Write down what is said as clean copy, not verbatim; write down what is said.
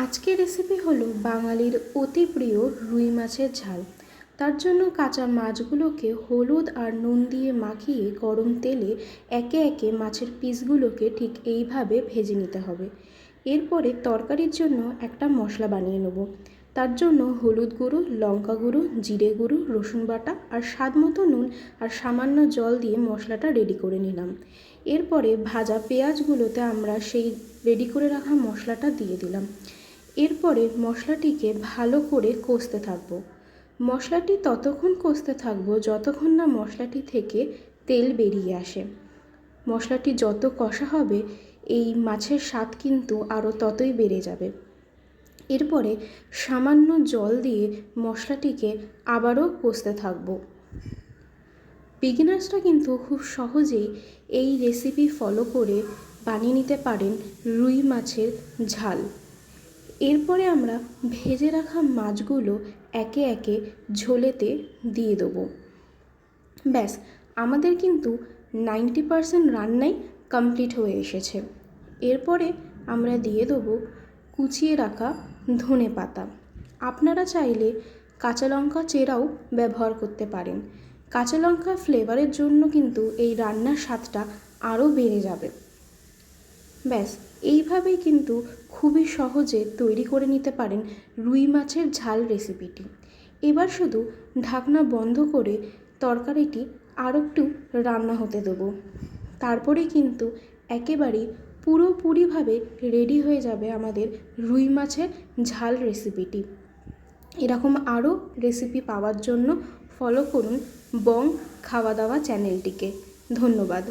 আজকের রেসিপি হলো বাঙালির অতি প্রিয় রুই মাছের ঝাল। তার জন্য কাঁচা মাছগুলোকে হলুদ আর নুন দিয়ে মাখিয়ে গরম তেলে একে একে মাছের পিসগুলোকে ঠিক এইভাবে ভেজে নিতে হবে। এরপরে তরকারির জন্য একটা মশলা বানিয়ে নেব। তার জন্য হলুদ গুঁড়ো, লঙ্কা গুঁড়ো, জিরে গুঁড়ো, রসুন বাটা আর স্বাদ মতো নুন আর সামান্য জল দিয়ে মশলাটা রেডি করে নিলাম। এরপরে ভাজা পেঁয়াজগুলোতে আমরা সেই রেডি করে রাখা মশলাটা দিয়ে দিলাম। এরপরে মশলাটিকে ভালো করে কষতে থাকবো। মশলাটি ততক্ষণ কষতে থাকবো যতক্ষণ না মশলাটি থেকে তেল বেরিয়ে আসে। মশলাটি যত কষা হবে এই মাছের স্বাদ কিন্তু আরও ততই বেড়ে যাবে। এরপরে সামান্য জল দিয়ে মশলাটিকে আবারও কষতে থাকবো। বিগিনার্সরা কিন্তু খুব সহজেই এই রেসিপি ফলো করে বানিয়ে নিতে পারেন রুই মাছের ঝাল। এরপরে আমরা ভেজে রাখা মাছগুলো একে একে ঝোলেতে দিয়ে দেবো। ব্যাস, আমাদের কিন্তু 90% রান্নাই কমপ্লিট হয়ে এসেছে। এরপরে আমরা দিয়ে দেবো কুচিয়ে রাখা ধনে পাতা। আপনারা চাইলে কাঁচা লঙ্কা চেরাও ব্যবহার করতে পারেন। কাঁচা লঙ্কা ফ্লেভারের জন্য কিন্তু এই রান্নার স্বাদটা আরও বেড়ে যাবে। ব্যাস, এইভাবেই কিন্তু খুবই সহজে তৈরি করে নিতে পারেন রুই মাছের ঝাল রেসিপিটি। এবার শুধু ঢাকনা বন্ধ করে তরকারিটি আরও একটু রান্না হতে দেবো। তারপরে কিন্তু একেবারেই পুরোপুরিভাবে রেডি হয়ে যাবে আমাদের রুই মাছের ঝাল রেসিপিটি। এরকম আরও রেসিপি পাওয়ার জন্য ফলো করুন বং খাওয়া দাওয়া চ্যানেলটিকে। ধন্যবাদ।